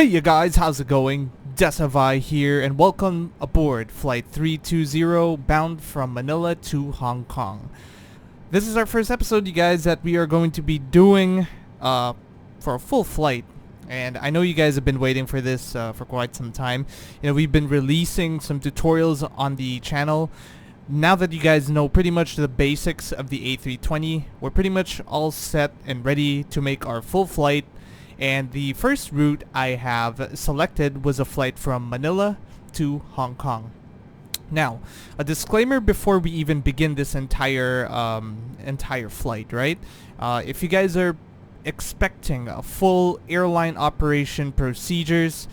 Hey you guys, how's it going? Decivye here, and welcome aboard Flight 320 bound from Manila to Hong Kong. This is our first episode, you guys, that we are going to be doing for a full flight. And I know you guys have been waiting for this for quite some time. You know, we've been releasing some tutorials on the channel. Now that you guys know pretty much the basics of the A320, we're pretty much all set and ready to make our full flight. And the first route I have selected was a flight from Manila to Hong Kong. Now, a disclaimer before we even begin this entire flight, right? If you guys are expecting a full airline operation procedures,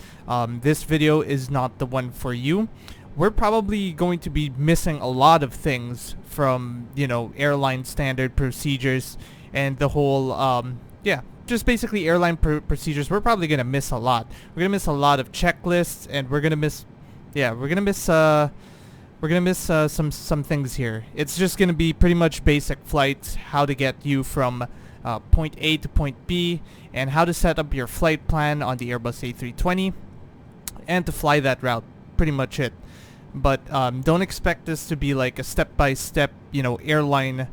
this video is not the one for you. We're probably going to be missing a lot of things from, you know, airline standard procedures and the whole, just basically airline procedures. We're probably gonna miss a lot. We're gonna miss a lot of checklists, and we're gonna miss some things here. It's just gonna be pretty much basic flights, how to get you from point A to point B, and how to set up your flight plan on the Airbus A320, and to fly that route. Pretty much it. But don't expect this to be like a step-by-step, you know, airline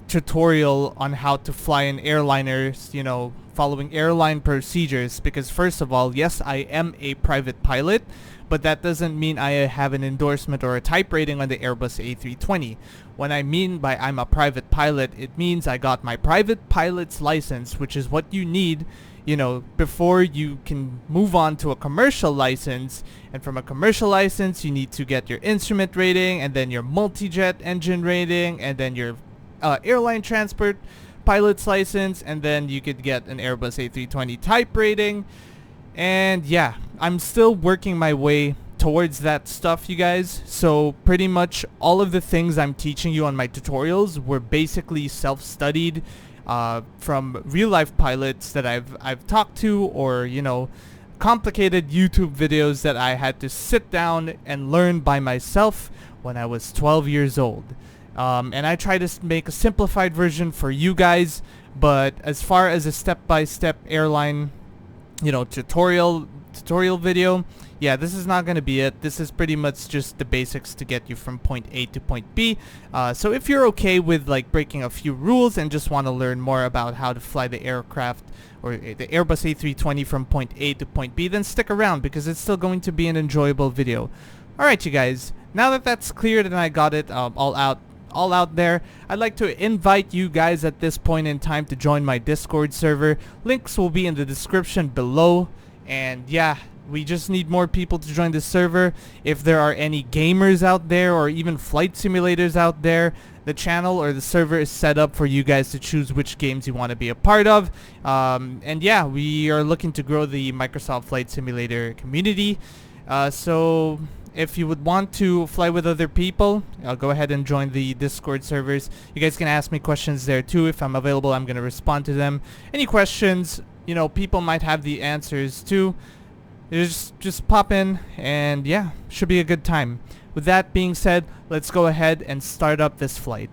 tutorial on how to fly an airliner, you know, following airline procedures, because first of all, yes, I am a private pilot, but that doesn't mean I have an endorsement or a type rating on the Airbus A320. When I mean by I'm a private pilot, it means I got my private pilot's license, which is what you need, you know, before you can move on to a commercial license. And from a commercial license, you need to get your instrument rating, and then your multi-jet engine rating, and then your airline transport pilot's license, and then you could get an Airbus A320 type rating. And yeah, I'm still working my way towards that stuff, you guys. So pretty much all of the things I'm teaching you on my tutorials were basically self-studied from real-life pilots that I've talked to, or, you know, complicated YouTube videos that I had to sit down and learn by myself when I was 12 years old. And I try to make a simplified version for you guys, but as far as a step-by-step airline, you know, tutorial video, yeah, this is not going to be it. This is pretty much just the basics to get you from point A to point B. So if you're okay with like breaking a few rules and just want to learn more about how to fly the aircraft or the Airbus A320 from point A to point B, then stick around, because it's still going to be an enjoyable video. Alright, you guys, now that that's cleared and I got it all out there, I'd like to invite you guys at this point in time to join my Discord server. Links will be in the description below. And yeah, we just need more people to join the server. If there are any gamers out there, or even flight simulators out there, the channel or the server is set up for you guys to choose which games you want to be a part of. And yeah, we are looking to grow the Microsoft Flight Simulator community. So if you would want to fly with other people, go ahead and join the Discord servers. You guys can ask me questions there too. If I'm available, I'm going to respond to them. Any questions, you know, people might have the answers too. Just pop in, and yeah, should be a good time. With that being said, let's go ahead and start up this flight.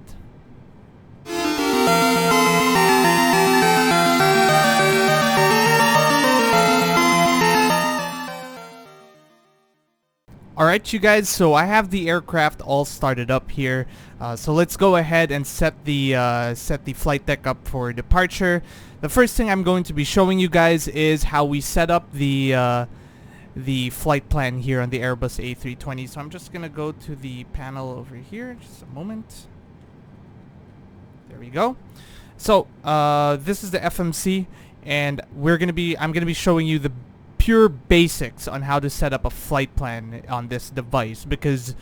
Alright, you guys, so I have the aircraft all started up here. So let's go ahead and set the flight deck up for departure. The first thing I'm going to be showing you guys is how we set up the flight plan here on the Airbus A320. So I'm just gonna go to the panel over here. Just a moment. There we go. So this is the FMC, and I'm gonna be showing you the pure basics on how to set up a flight plan on this device, because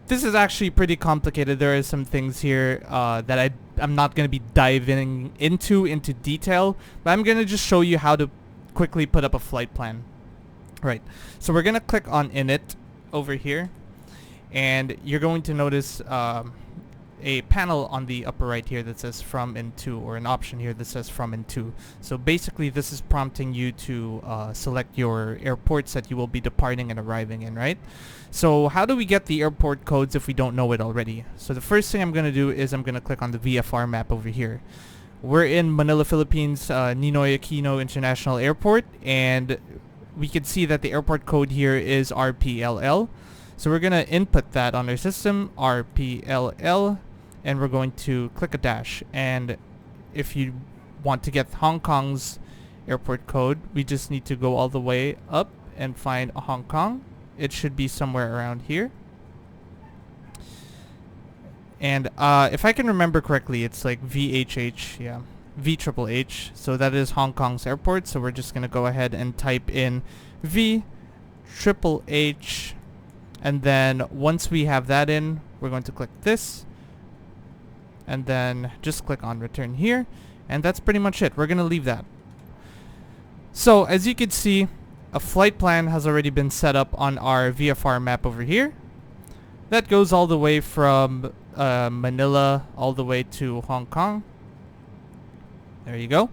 this is actually pretty complicated. There are some things here that I'm not going to be diving into detail, but I'm going to just show you how to quickly put up a flight plan. Right, so we're going to click on Init over here, and you're going to notice a panel on the upper right here that says from and to, or an option here that says from and to. So basically this is prompting you to select your airports that you will be departing and arriving in, right? So how do we get the airport codes if we don't know it already? So the first thing I'm going to do is I'm going to click on the VFR map over here. We're in Manila, Philippines, Ninoy Aquino International Airport, and we can see that the airport code here is RPLL. So we're going to input that on our system, RPLL, and we're going to click a dash. And if you want to get Hong Kong's airport code, we just need to go all the way up and find Hong Kong. It should be somewhere around here. And if I can remember correctly, it's like VHH, yeah, VHHH. So that is Hong Kong's airport. So we're just going to go ahead and type in VHHH. And then once we have that in, we're going to click this. And then just click on return here. And that's pretty much it. We're going to leave that. So as you can see, a flight plan has already been set up on our VFR map over here. That goes all the way from Manila all the way to Hong Kong. There you go.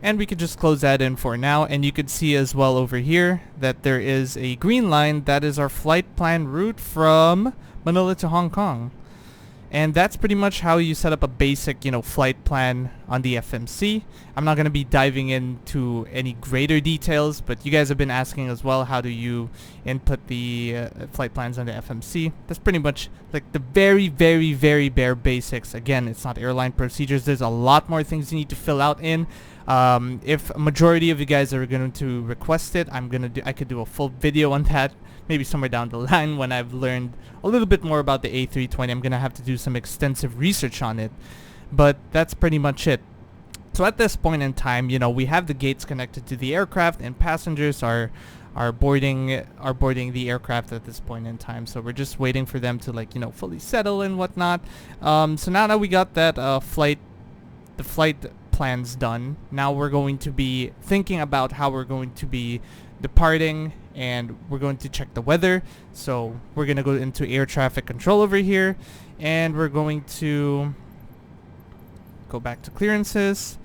And we could just close that in for now. And you could see as well over here that there is a green line. That is our flight plan route from Manila to Hong Kong. And that's pretty much how you set up a basic, flight plan on the FMC. I'm not going to be diving into any greater details, but you guys have been asking as well, how do you input the flight plans on the FMC? That's pretty much like the very, very, very bare basics. Again, it's not airline procedures. There's a lot more things you need to fill out in. If a majority of you guys are going to request it, I could do a full video on that. Maybe somewhere down the line when I've learned a little bit more about the A320. I'm going to have to do some extensive research on it. But that's pretty much it. So at this point in time, we have the gates connected to the aircraft and passengers are boarding the aircraft at this point in time. So we're just waiting for them to fully settle and whatnot. So now that we got that the flight plans done, now we're going to be thinking about how we're going to be departing, and we're going to check the weather. So we're going to go into air traffic control over here, and we're going to go back to clearances,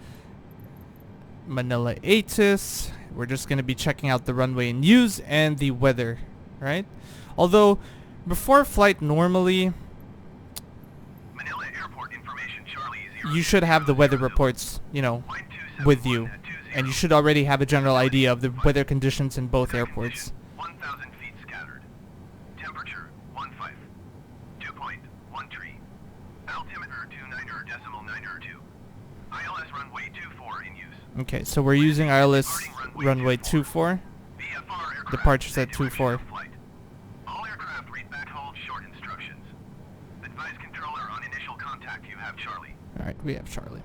Manila ATIS. We're just going to be checking out the runway in use and the weather, right? Although before flight normally, Manila Airport information, Charlie, you should have the weather reports, with you. And you should already have a general idea of the weather conditions in both airports. 1,000 feet scattered. Temperature 15. Dew point 13. Altimeter 29.902. ILS runway 24 in use. Okay, so we're using ILS runway 24. Departures at 24. All aircraft read back hold short instructions. Advise controller on initial contact. You have Charlie. All right, we have Charlie.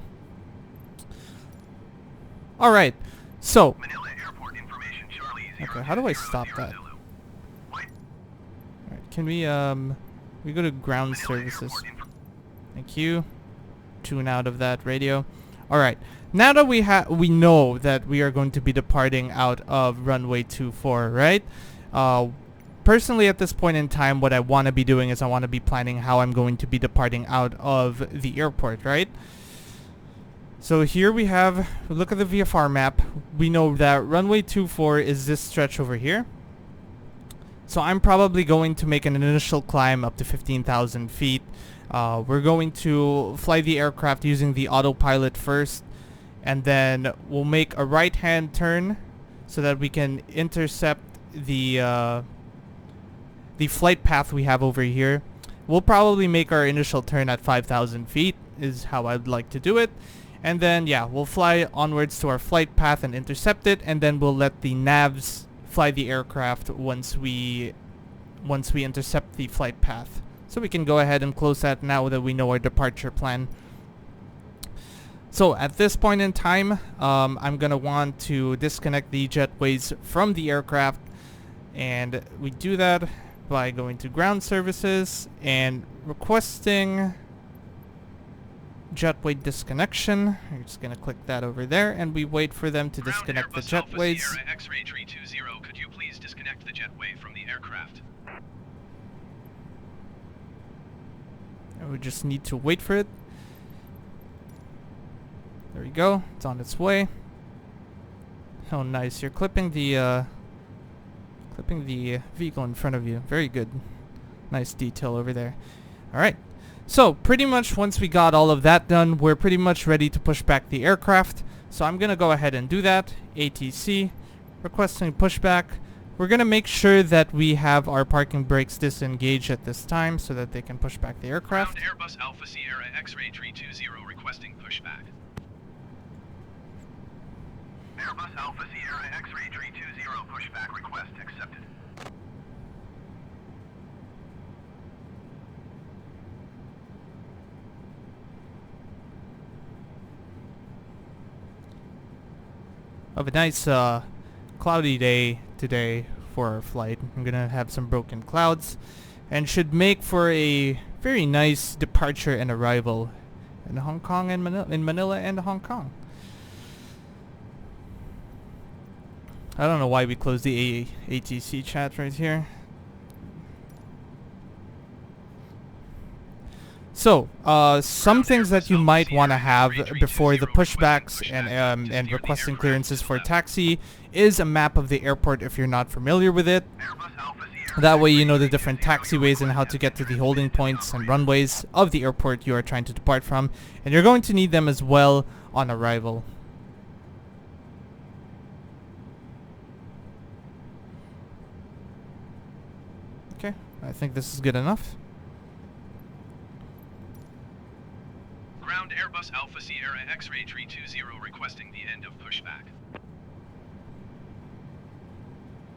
All right, so Manila Airport information, Charlie. okay, how do I stop that? All right, can we go to ground services? Thank you. Tune out of that radio. All right, now that we know that we are going to be departing out of runway 24, right? Personally, at this point in time, what I want to be doing is I want to be planning how I'm going to be departing out of the airport, right? So here we have, look at the VFR map. We know that runway 24 is this stretch over here. So I'm probably going to make an initial climb up to 15,000 feet. We're going to fly the aircraft using the autopilot first, and then we'll make a right-hand turn so that we can intercept the flight path we have over here. We'll probably make our initial turn at 5,000 feet is how I'd like to do it. And then, yeah, we'll fly onwards to our flight path and intercept it, and then we'll let the navs fly the aircraft once we intercept the flight path. So we can go ahead and close that now that we know our departure plan. So at this point in time, I'm going to want to disconnect the jetways from the aircraft, and we do that by going to ground services and requesting jetway disconnection. We're just going to click that over there, and we wait for them to disconnect the jetways. X-ray 320, could you please disconnect the jetway from the aircraft? And we just need to wait for it. There we go. It's on its way. Oh, nice. You're clipping the vehicle in front of you. Very good. Nice detail over there. All right. So pretty much once we got all of that done, we're pretty much ready to push back the aircraft. So I'm going to go ahead and do that. ATC, requesting pushback. We're gonna make sure that we have our parking brakes disengaged at this time so that they can push back the aircraft. Ground Airbus Alpha Sierra X-Ray 320 requesting pushback. Airbus Alpha Sierra X-Ray 320 pushback request accepted. Of a nice cloudy day today for our flight. I'm gonna have some broken clouds and should make for a very nice departure and arrival in Hong Kong and Manila and Hong Kong. I don't know why we closed the ATC chat right here. So, some things that you might want to have before the pushbacks and requesting clearances for taxi is a map of the airport if you're not familiar with it. That way you know the different taxiways and how to get to the holding points and runways of the airport you are trying to depart from. And you're going to need them as well on arrival. Okay, I think this is good enough. Ground Airbus Alpha Sierra X-Ray 320 requesting the end of pushback.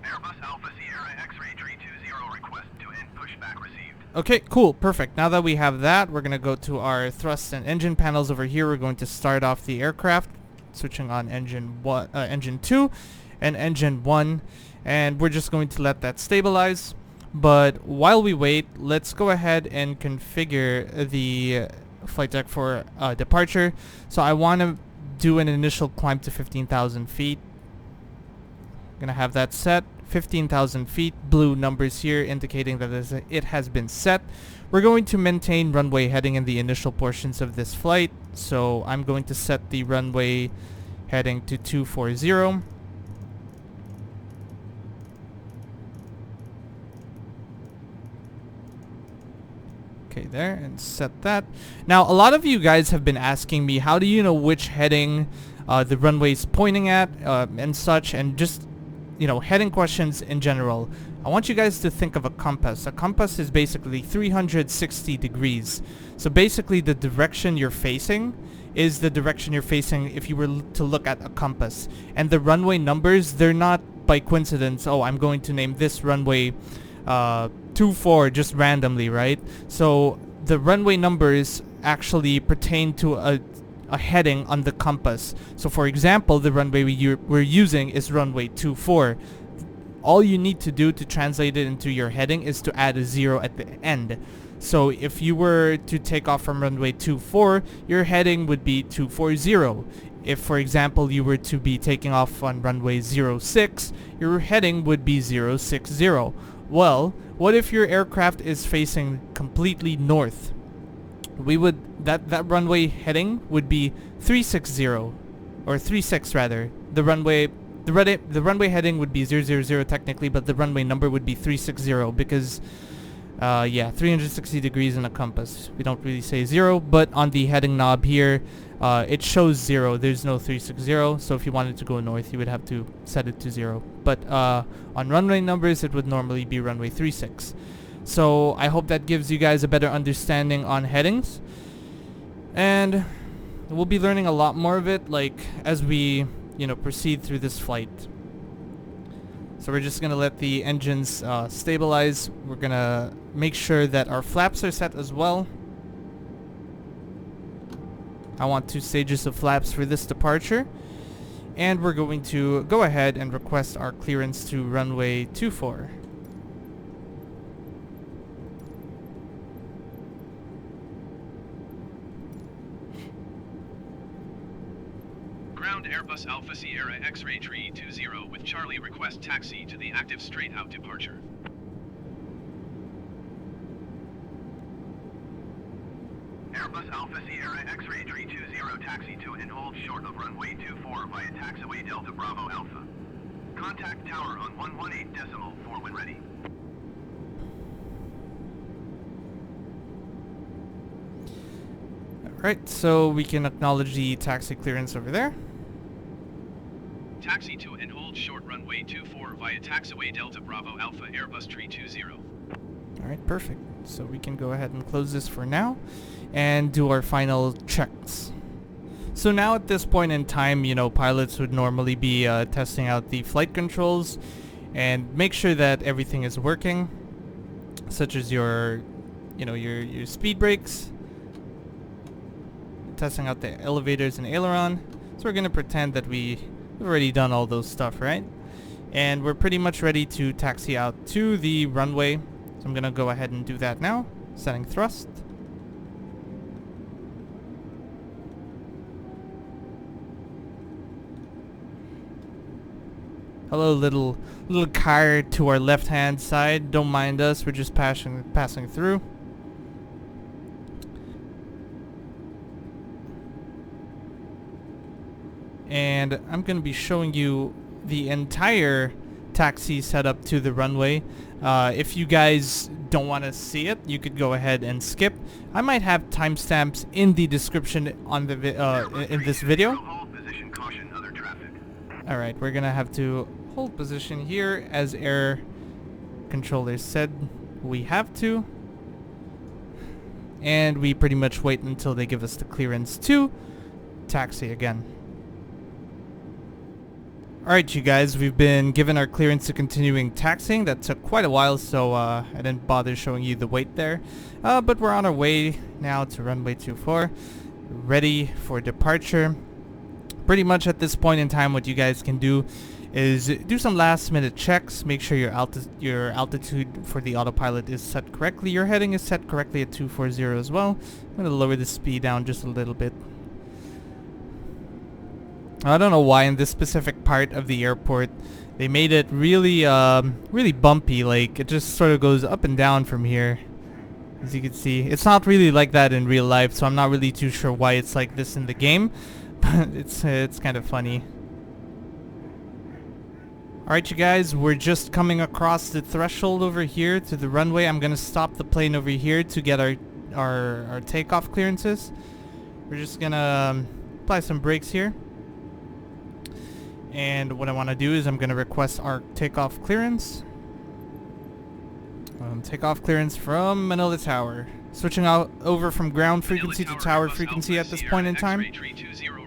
Airbus Alpha Sierra X-Ray 320 request to end pushback received. Okay, cool, perfect. Now that we have that, we're going to go to our thrust and engine panels over here. We're going to start off the aircraft, switching on engine 2 and engine 1, and we're just going to let that stabilize. But while we wait, let's go ahead and configure the flight deck for departure. So I want to do an initial climb to 15,000 feet. I'm gonna have that set 15,000 feet, blue numbers here indicating that it has been set. We're going to maintain runway heading in the initial portions of this flight, so I'm going to set the runway heading to 240. Okay, there, and set that. Now, a lot of you guys have been asking me, how do you know which heading the runway is pointing at and such, and just, you know, heading questions in general. I want you guys to think of a compass. A compass is basically 360 degrees. So basically the direction you're facing is the direction you're facing if you were to look at a compass. And the runway numbers, they're not by coincidence, oh, I'm going to name this runway 24 just randomly, right? So the runway numbers actually pertain to a heading on the compass. So for example, the runway we're using is runway 24. All you need to do to translate it into your heading is to add a 0 at the end. So if you were to take off from runway 24, your heading would be 240. If, for example, you were to be taking off on runway 06, your heading would be 060. Well, what if your aircraft is facing completely north? We would that runway heading would be 360 or 36 rather. The runway heading would be 000 technically, but the runway number would be 360 because 360 degrees in a compass. We don't really say 0, but on the heading knob here, it shows 0. There's no 360, so if you wanted to go north, you would have to set it to 0. But on runway numbers, it would normally be runway 36. So I hope that gives you guys a better understanding on headings. And we'll be learning a lot more of it, like, as we, proceed through this flight. So we're just going to let the engines stabilize. We're going to make sure that our flaps are set as well. I want 2 stages of flaps for this departure. And we're going to go ahead and request our clearance to runway 24. Ground Airbus Alpha Sierra X-Ray 320 with Charlie request taxi to the active straight-out departure. Airbus Alpha Sierra X-Ray 320 taxi to and hold short of runway 24 via taxiway Delta Bravo Alpha. Contact tower on 118.4 when ready. Alright, so we can acknowledge the taxi clearance over there. Taxi to and hold short runway runway 24 via taxiway Delta Bravo Alpha Airbus Tree 20. Alright, perfect. So we can go ahead and close this for now and do our final checks. So now at this point in time, you know, pilots would normally be testing out the flight controls and make sure that everything is working, such as your speed brakes, testing out the elevators and aileron. So we're going to pretend that we've already done all those stuff, right? And we're pretty much ready to taxi out to the runway. So I'm going to go ahead and do that now, setting thrust. Hello, little car to our left-hand side. Don't mind us. We're just passing through. And I'm going to be showing you the entire taxi setup to the runway. If you guys don't want to see it, you could go ahead and skip. I might have timestamps in the description on the in this video. Alright, we're gonna have to hold position here as air controllers said we have to. And we pretty much wait until they give us the clearance to taxi again. Alright, you guys, we've been given our clearance to continuing taxiing. That took quite a while, so I didn't bother showing you the wait there. But we're on our way now to runway 24, ready for departure. Pretty much at this point in time, what you guys can do is do some last minute checks. Make sure your altitude for the autopilot is set correctly. Your heading is set correctly at 240 as well. I'm going to lower the speed down just a little bit. I don't know why in this specific part of the airport they made it really really bumpy. Like, it just sort of goes up and down from here, as you can see. It's not really like that in real life, so I'm not really too sure why it's like this in the game. But it's kind of funny. Alright, you guys, we're just coming across the threshold over here to the runway. I'm gonna stop the plane over here to get our takeoff clearances. We're just gonna apply some brakes here. And what I want to do is I'm gonna request our takeoff clearance. Takeoff clearance from Manila Tower. Switching out over from ground frequency to tower frequency at this point in time.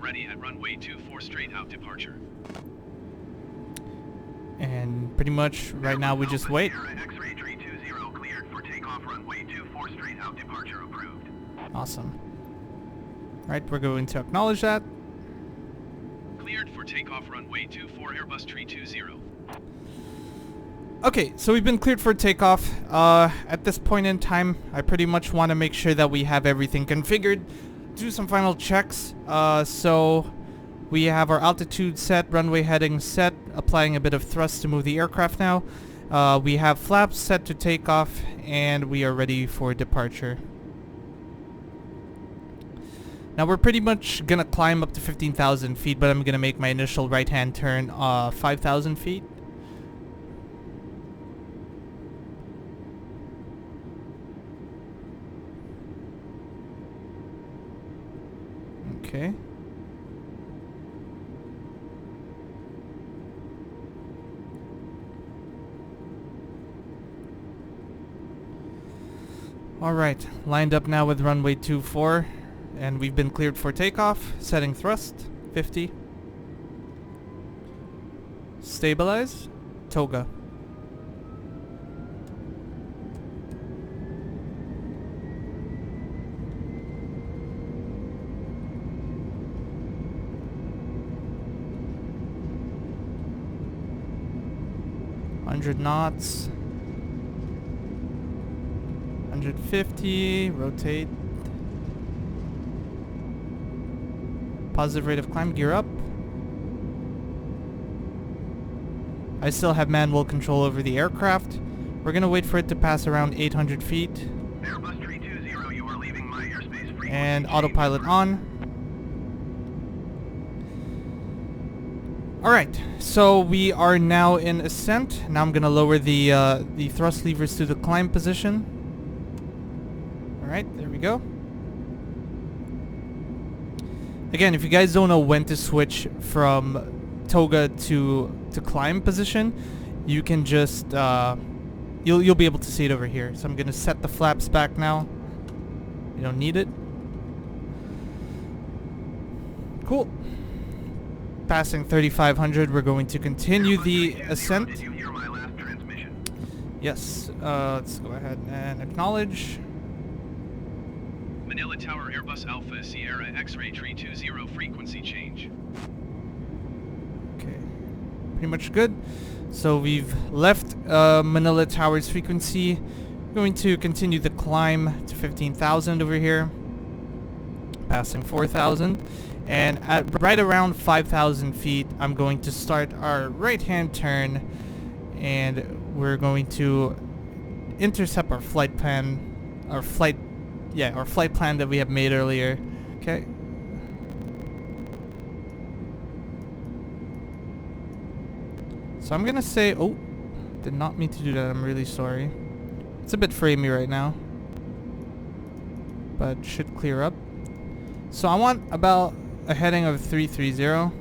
Ready at runway 24 straight out departure. And pretty much right now we just wait. X-ray 320 cleared for takeoff runway 24 straight out departure approved. Awesome. Right, we're going to acknowledge that. Cleared for takeoff runway 24 Airbus Tree 20. Okay, so we've been cleared for takeoff. At this point in time, I pretty much want to make sure that we have everything configured. Do some final checks. So we have our altitude set, runway heading set, applying a bit of thrust to move the aircraft now. We have flaps set to take off, and we are ready for departure. Now we're pretty much gonna climb up to 15,000 feet, but I'm gonna make my initial right-hand turn 5,000 feet. Okay. Alright, lined up now with runway 24, and we've been cleared for takeoff. Setting thrust, 50. Stabilize, toga. Knots, 150, rotate, positive rate of climb, gear up. I still have manual control over the aircraft. We're gonna wait for it to pass around 800 feet. Airbus 320, you are leaving my airspace frequency. And autopilot on. Alright, so we are now in ascent. Now I'm gonna lower the thrust levers to the climb position. Alright, there we go. Again, if you guys don't know when to switch from toga to to climb position, you can just you'll be able to see it over here. So I'm gonna set the flaps back now. You don't need it. Cool. Passing 3,500, we're going to continue the ascent. Did you hear my last transmission? Yes. Let's go ahead and acknowledge. Manila Tower Airbus Alpha Sierra X-ray tree 20 frequency change. Okay. Pretty much good. So we've left Manila Tower's frequency. We're going to continue the climb to 15,000 over here. Passing 4,000. And at right around 5,000 feet, I'm going to start our right-hand turn. And we're going to intercept our flight plan. Our flight plan that we have made earlier. Okay. So I'm gonna say, oh, did not mean to do that. I'm really sorry. It's a bit framey right now, but should clear up. So I want about a heading of 330.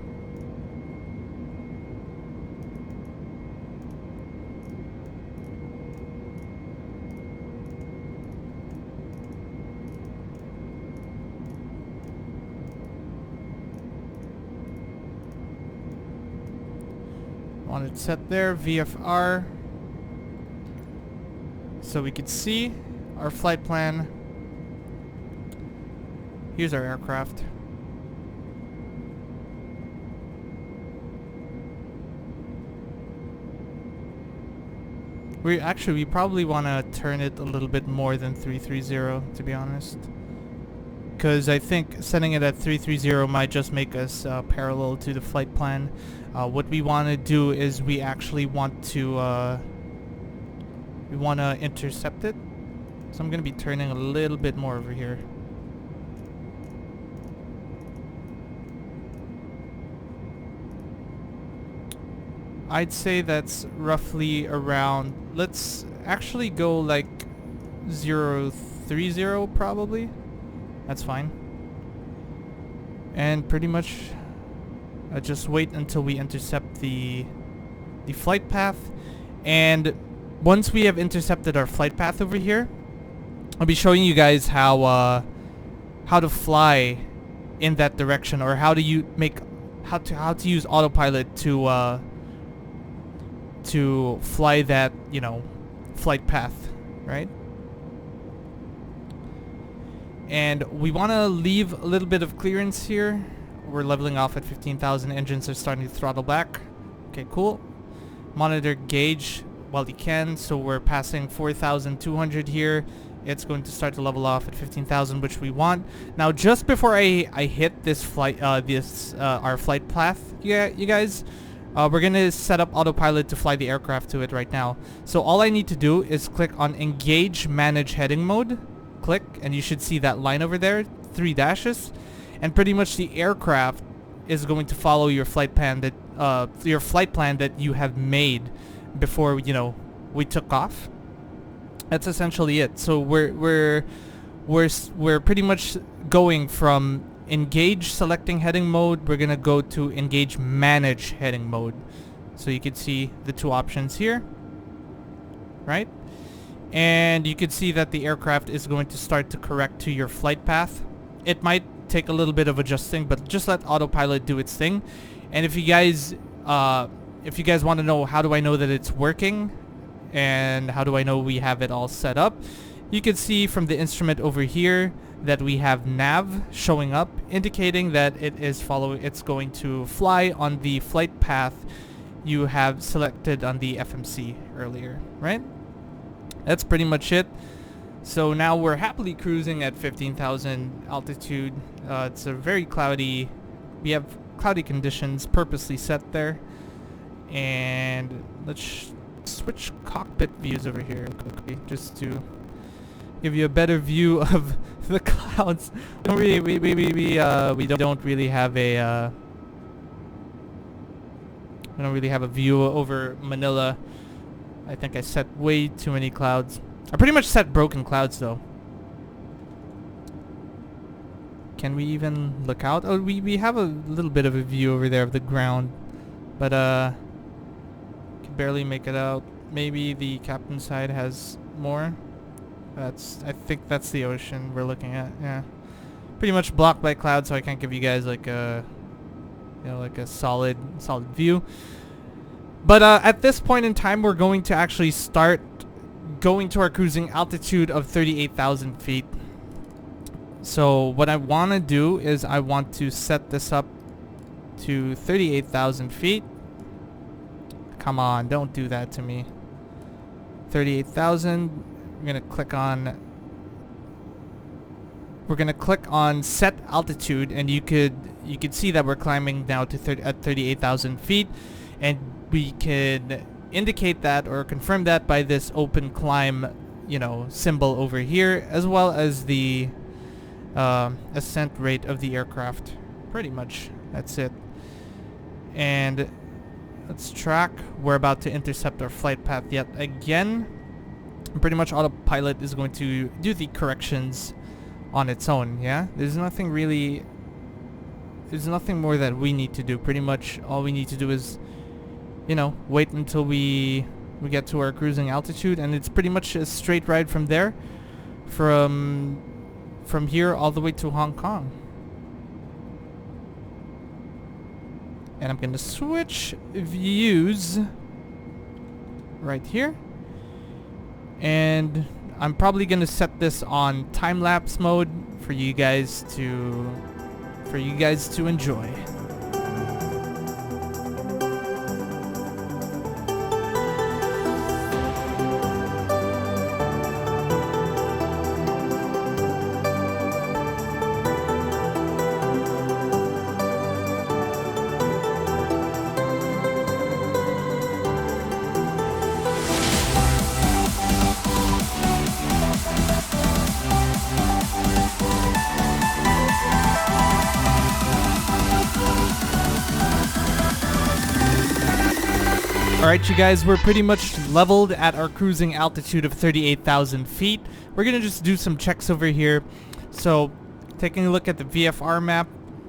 Want it set there, VFR, so we could see our flight plan. Here's our aircraft. We probably want to turn it a little bit more than 330, to be honest, because I think setting it at 330 might just make us parallel to the flight plan. What we want to do is we actually want to intercept it. So I'm going to be turning a little bit more over here. I'd say that's roughly around, let's actually go like 030 probably. That's fine. And pretty much just wait until we intercept the flight path. And once we have intercepted our flight path over here, I'll be showing you guys how to fly in that direction, or how to use autopilot to fly that, flight path, right? And we want to leave a little bit of clearance here. We're leveling off at 15,000. Engines are starting to throttle back. Okay, cool. Monitor gauge while you can. So we're passing 4,200 here. It's going to start to level off at 15,000, which we want. Now, just before I hit this flight, our flight path, you guys, we're gonna set up autopilot to fly the aircraft to it right now. So all I need to do is click on Engage Manage Heading Mode. Click, and you should see that line over there, 3 dashes, and pretty much the aircraft is going to follow your flight plan that you have made before we took off. That's essentially it. So we're pretty much going from Engage selecting heading mode. We're gonna go to Engage Manage heading mode. So you can see the two options here, right? And you can see that the aircraft is going to start to correct to your flight path. It might take a little bit of adjusting, but just let autopilot do its thing. And if you guys want to know how do I know that it's working and how do I know we have it all set up, you can see from the instrument over here that we have nav showing up, indicating that it's going to fly on the flight path you have selected on the FMC earlier, right? That's pretty much it. So now we're happily cruising at 15,000 altitude. It's a very cloudy, we have cloudy conditions purposely set there. And let's switch cockpit views over here quickly, just to give you a better view of the clouds. We don't really have a view over Manila. I think I set way too many clouds. I pretty much set broken clouds though. Can we even look out? Oh, we have a little bit of a view over there of the ground, but barely make it out. Maybe the captain's side has more. I think that's the ocean we're looking at. Yeah, pretty much blocked by clouds, so I can't give you guys like a, like a solid view. But at this point in time, we're going to actually start going to our cruising altitude of 38,000 feet. So what I want to do is I want to set this up to 38,000 feet. Come on, don't do that to me. 38,000. We're gonna click on set altitude, and you could see that we're climbing now to at 38,000 feet, and we can indicate that or confirm that by this open climb, symbol over here, as well as the ascent rate of the aircraft. Pretty much, that's it. And let's track. We're about to intercept our flight path yet again. Pretty much autopilot is going to do the corrections on its own. Yeah, there's nothing more that we need to do. Pretty much all we need to do is wait until we get to our cruising altitude, and it's pretty much a straight ride from there, from here all the way to Hong Kong. And I'm gonna switch views right here. And I'm probably gonna set this on time-lapse mode for you guys to enjoy. Alright, you guys, we're pretty much leveled at our cruising altitude of 38,000 feet. We're going to just do some checks over here. So, taking a look at the VFR map,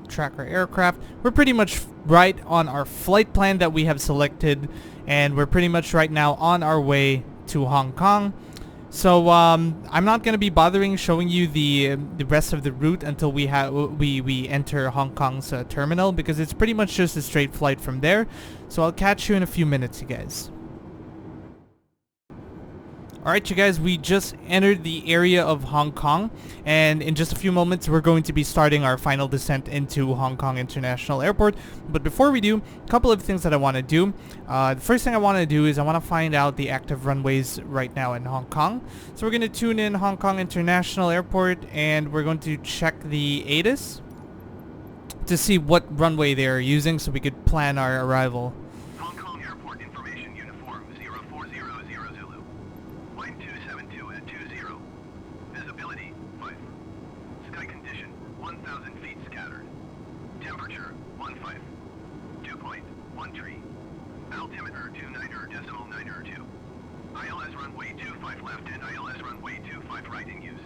track our aircraft. We're pretty much right on our flight plan that we have selected, and we're pretty much right now on our way to Hong Kong. So, I'm not going to be bothering showing you the rest of the route until we enter Hong Kong's terminal, because it's pretty much just a straight flight from there. So I'll catch you in a few minutes, you guys. Alright, you guys, we just entered the area of Hong Kong, and in just a few moments we're going to be starting our final descent into Hong Kong International Airport. But before we do, a couple of things that I want to do. The first thing I want to do is I want to find out the active runways right now in Hong Kong. So we're going to tune in Hong Kong International Airport, and we're going to check the ATIS to see what runway they are using so we could plan our arrival. Hong Kong Airport Information Uniform 0400 Zulu. Line 272 at 20. Visibility 5. Sky condition 1,000 feet scattered. Temperature 15. Dew point 13. Altimeter 29.902. ILS runway 25 left and ILS runway 25 right in use.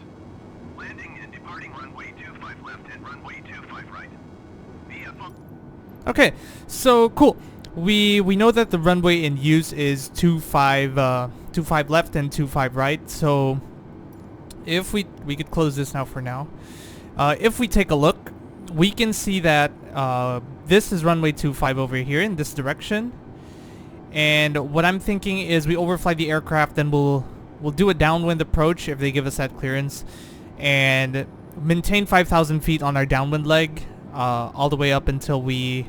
Landing and departing runway 25 left and runway 25 right. Okay, so cool. We know that the runway in use is 25 left and 25 right. So if we could close this now for now. If we take a look, we can see that this is runway 25 over here in this direction. And what I'm thinking is we overfly the aircraft, then we'll do a downwind approach if they give us that clearance, and maintain 5,000 feet on our downwind leg all the way up until we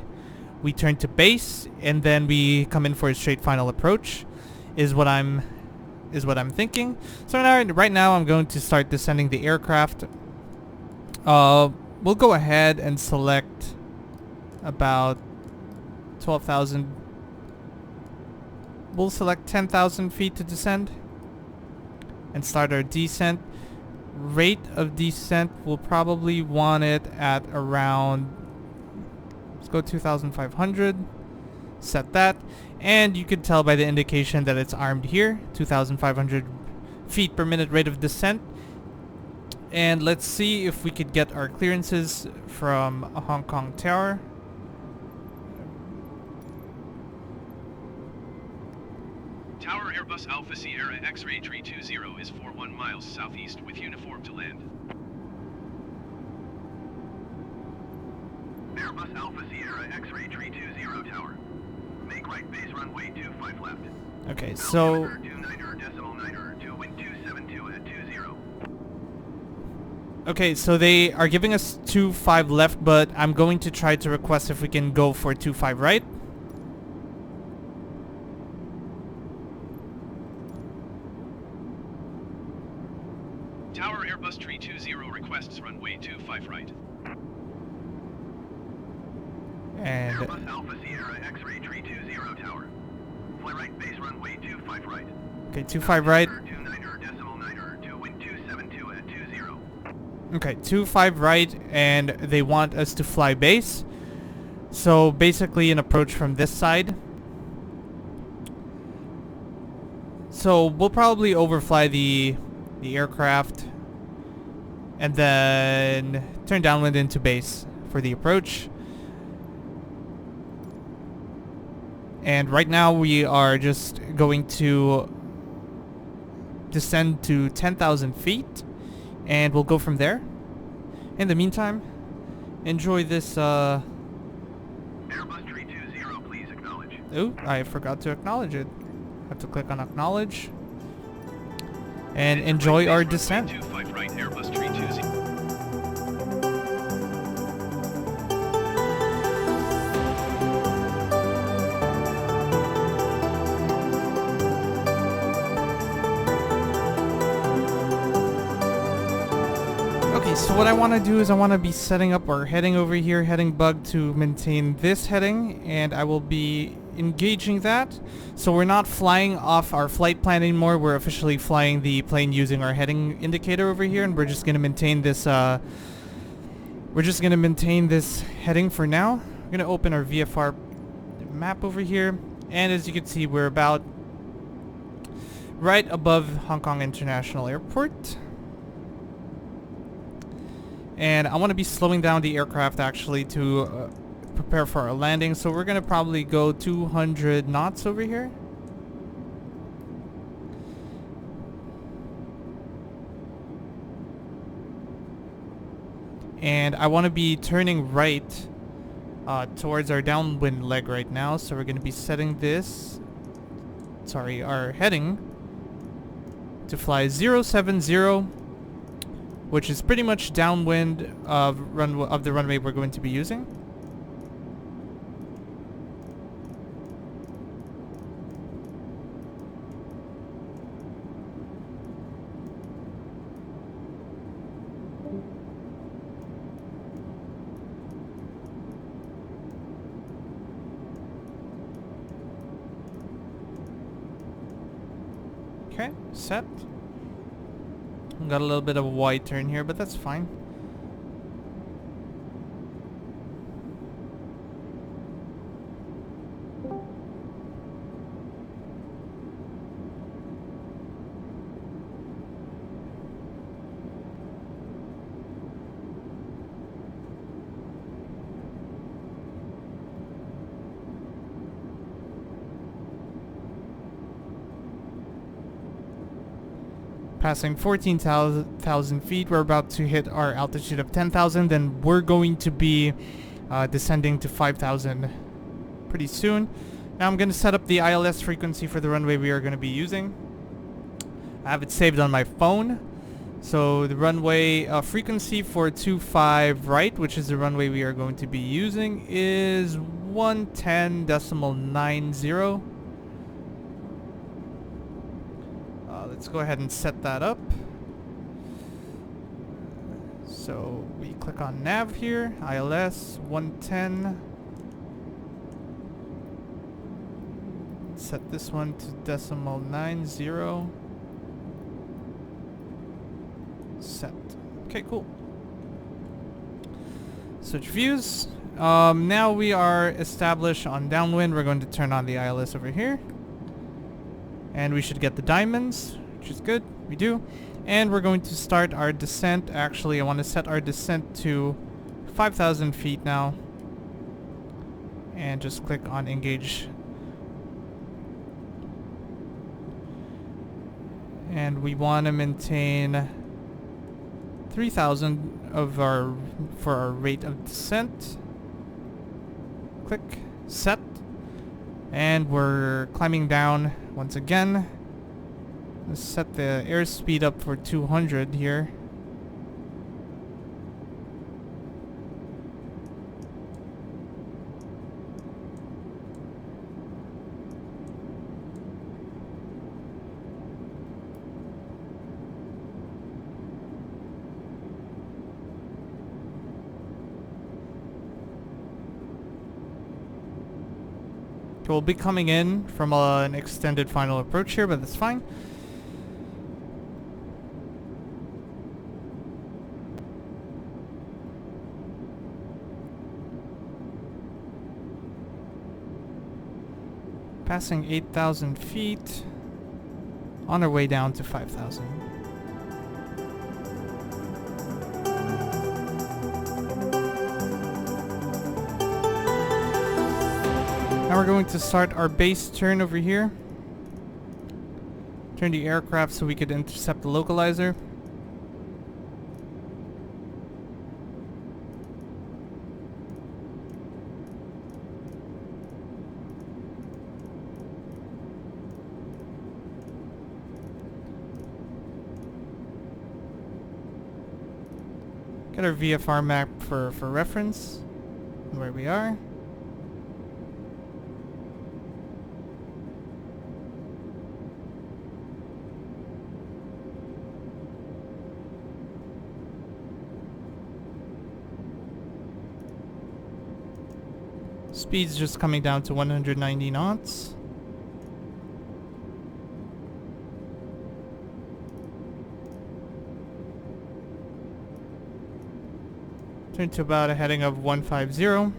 turn to base, and then we come in for a straight final approach is what I'm thinking. So right now I'm going to start descending the aircraft. We'll go ahead and select about 12,000. We'll select 10,000 feet to descend and start our descent. Rate of descent, we'll probably want it at around, let's go 2,500. Set that, and you could tell by the indication that it's armed here, 2,500 feet per minute rate of descent. And let's see if we could get our clearances from a Hong Kong Tower. Tower Airbus Alpha Sierra X-ray 320 is 41 miles southeast with uniform to land. Airbus Alpha Sierra X-ray 320 tower. Make right base runway 25 left. Okay, so... Altimeter 29.9 to wind 272 at 20. Okay, so they are giving us 25 left, but I'm going to try to request if we can go for 25 right. Tower Airbus 320 requests runway 25 right. And... Airbus Alpha Sierra X-ray 320 tower. Fly right base runway 25 right. Okay, 25 right. Okay, 25 right, and they want us to fly base. So basically an approach from this side. So we'll probably overfly the aircraft and then turn downwind into base for the approach. And right now we are just going to descend to 10,000 feet. And we'll go from there. In the meantime, enjoy this, Airbus 320, please acknowledge. Oh, I forgot to acknowledge it. Have to click on acknowledge. And enjoy our descent. 25 right, Airbus 320. So what I want to do is I want to be setting up our heading over here, heading bug, to maintain this heading, and I will be engaging that. So we're not flying off our flight plan anymore. We're officially flying the plane using our heading indicator over here, and we're just going to maintain this heading for now. I'm going to open our VFR map over here, and as you can see, we're about right above Hong Kong International Airport. And I want to be slowing down the aircraft actually to prepare for our landing. So we're going to probably go 200 knots over here. And I want to be turning right towards our downwind leg right now. So we're going to be setting this, our heading to fly 070. Which is pretty much downwind of the runway we're going to be using. Okay, set. Got a little bit of a wide turn here, but that's fine. Passing 14,000 feet, we're about to hit our altitude of 10,000, then we're going to be descending to 5,000 pretty soon. Now I'm going to set up the ILS frequency for the runway we are going to be using. I have it saved on my phone. So the runway frequency for 25 right, which is the runway we are going to be using, is 110.90. Let's go ahead and set that up. So we click on nav here, ILS 110. Set this one to .90. Set. Okay, cool. Switch views. Now we are established on downwind. We're going to turn on the ILS over here. And we should get the diamonds, which is good. We do. And we're going to start our descent. Actually, I want to set our descent to 5,000 feet now. And just click on engage. And we want to maintain 3,000 of our for our rate of descent. Click, set, and we're climbing down once again. Let's set the airspeed up for 200 here. We'll be coming in from an extended final approach here, but that's fine. Passing 8,000 feet. On our way down to 5,000. Now we're going to start our base turn over here. Turn the aircraft so we could intercept the localizer. Get our VFR map for reference, where we are. Speed's just coming down to 190 knots. Turn to about a heading of 150.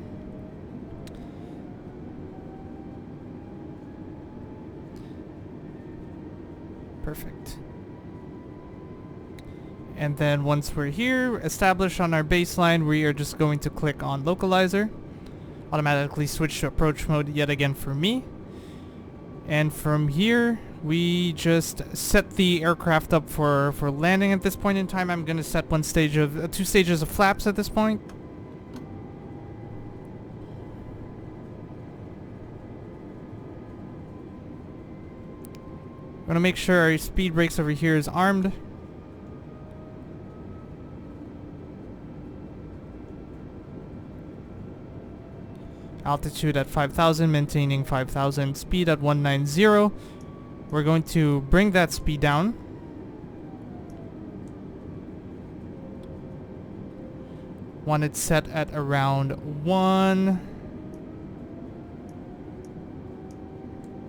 Perfect. And then once we're here, established on our baseline, we are just going to click on localizer. Automatically switch to approach mode yet again for me. And from here, we just set the aircraft up for landing at this point in time. I'm going to set two stages of flaps at this point. I'm going to make sure our speed brakes over here is armed. Altitude at 5,000, maintaining 5,000. Speed at 190. We're going to bring that speed down. Want it set at around 1.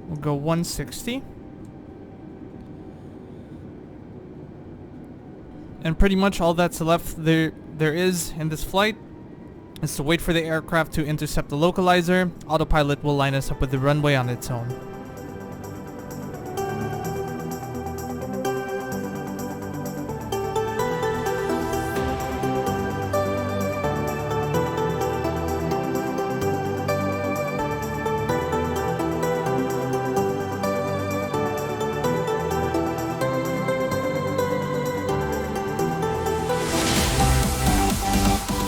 We'll go 160. And pretty much all that's left there is in this flight is to wait for the aircraft to intercept the localizer. Autopilot will line us up with the runway on its own.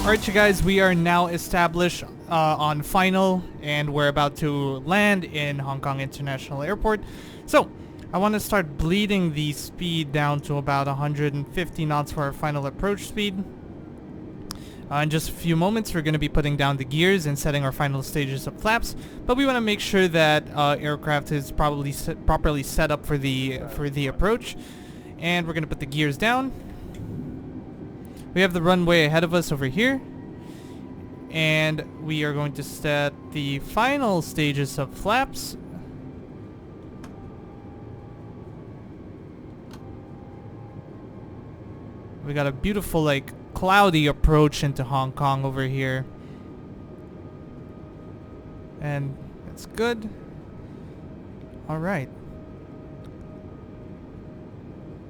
Alright you guys, we are now established on final and we're about to land in Hong Kong International Airport. So, I want to start bleeding the speed down to about 150 knots for our final approach speed. In just a few moments we're going to be putting down the gears and setting our final stages of flaps, but we want to make sure that aircraft is properly set up for the approach. And we're going to put the gears down. We have the runway ahead of us over here, and we are going to set the final stages of flaps. We got a beautiful, like, cloudy approach into Hong Kong over here, and that's good. Alright.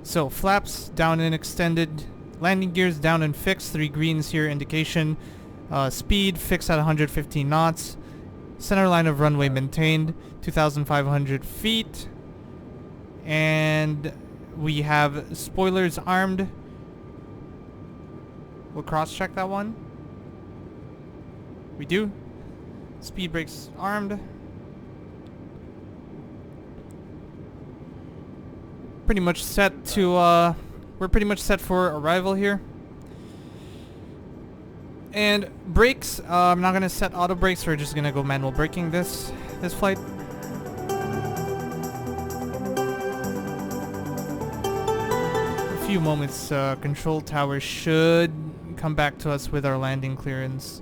So, flaps down and extended. Landing gears down and fixed, 3 greens here, indication. Speed fixed at 115 knots. Center line of runway maintained, 2,500 feet. And we have spoilers armed. We'll cross-check that one. We do. Speed brakes armed. Pretty much set to, we're pretty much set for arrival here. And brakes, I'm not gonna set auto brakes, we're just gonna go manual braking this flight. A few moments, control tower should come back to us with our landing clearance.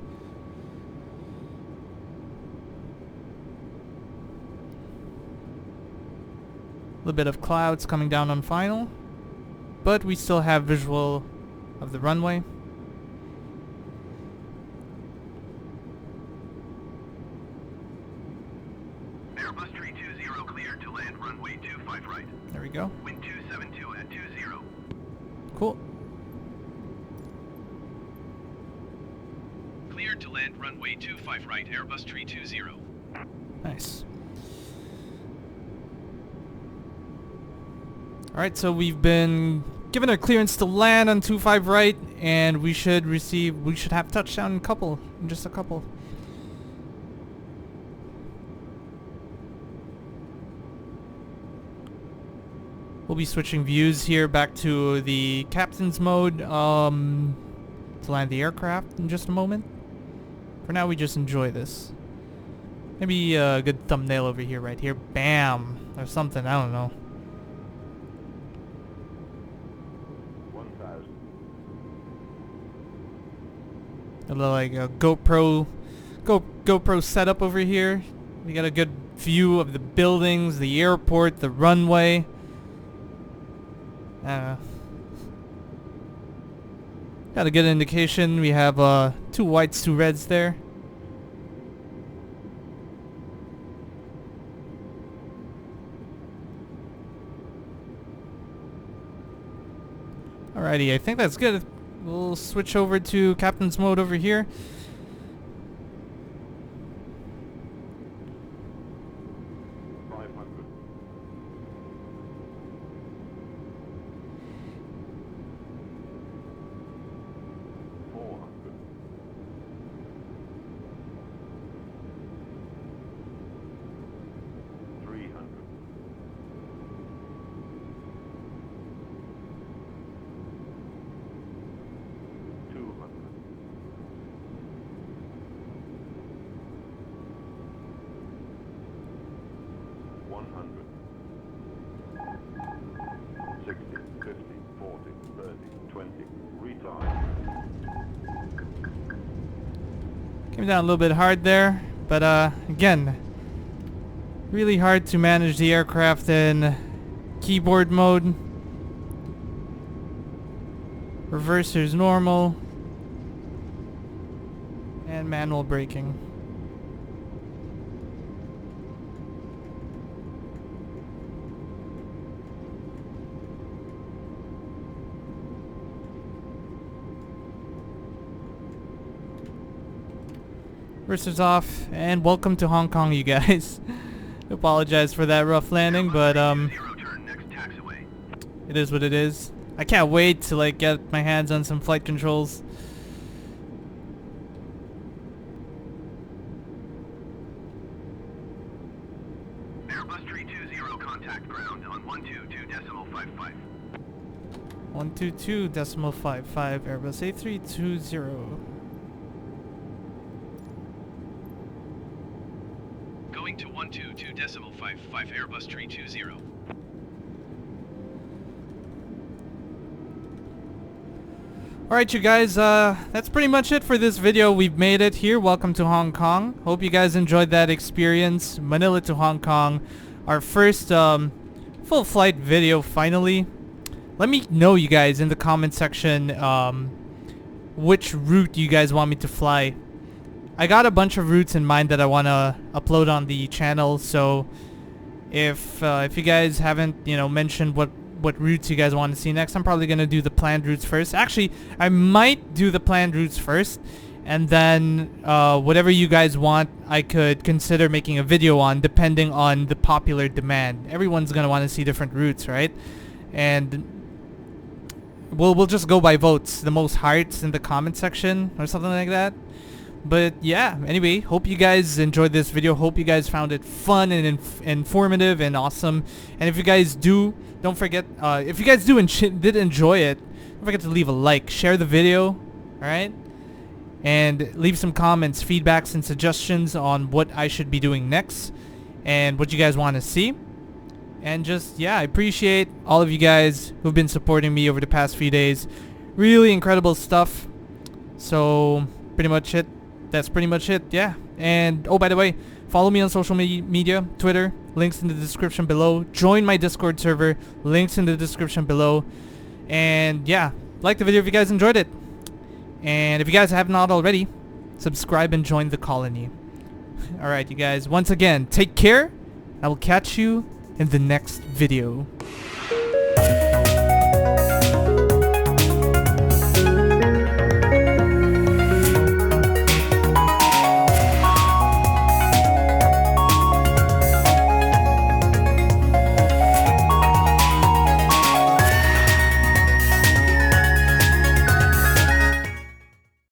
A little bit of clouds coming down on final, but we still have visual of the runway. Airbus 320 cleared to land runway 25 right. There we go. Wind 272 at 20. Cool. Cleared to land runway 25 right, Airbus 320. Nice. Alright, so we've been given a clearance to land on 25 right, and we should have touchdown in just a couple. We'll be switching views here back to the captain's mode to land the aircraft in just a moment. For now, we just enjoy this. Maybe a good thumbnail over here, right here. Bam! Or something, I don't know. 1,000. A little like a GoPro setup over here. We got a good view of the buildings, the airport, the runway. Got a good indication. We have 2 whites, 2 reds there. Alrighty, I think that's good. We'll switch over to captain's mode over here. Came down a little bit hard there, but again, really hard to manage the aircraft in keyboard mode. Reverser's normal, and manual braking. Reverser's off, and welcome to Hong Kong, you guys. Apologize for that rough landing, but it is what it is. I can't wait to like get my hands on some flight controls. Airbus 320 contact ground on 122.55. 122.55 Airbus A320. Going to 122.55 Airbus 320. Alright you guys, that's pretty much it for this video. We've made it here. Welcome to Hong Kong. Hope you guys enjoyed that experience. Manila to Hong Kong. Our first full flight video finally. Let me know, you guys, in the comment section which route you guys want me to fly. I got a bunch of routes in mind that I want to upload on the channel, so if you guys haven't, mentioned what routes you guys want to see next, I'm probably going to do the planned routes first. Actually, I might do the planned routes first, and then whatever you guys want, I could consider making a video on, depending on the popular demand. Everyone's going to want to see different routes, right? and we'll just go by votes, the most hearts in the comment section or something like that. But yeah, anyway, hope you guys enjoyed this video. Hope you guys found it fun and informative and awesome. And if you guys do, don't forget, if you guys did enjoy it, don't forget to leave a like, share the video, alright? And leave some comments, feedbacks, and suggestions on what I should be doing next and what you guys want to see. And just, yeah, I appreciate all of you guys who've been supporting me over the past few days. Really incredible stuff. So, pretty much it. That's pretty much it, yeah. And, oh, by the way, follow me on social media, Twitter, links in the description below. Join my Discord server, links in the description below. And, yeah, like the video if you guys enjoyed it. And if you guys have not already, subscribe and join the colony. Alright, you guys, once again, take care. I will catch you in the next video.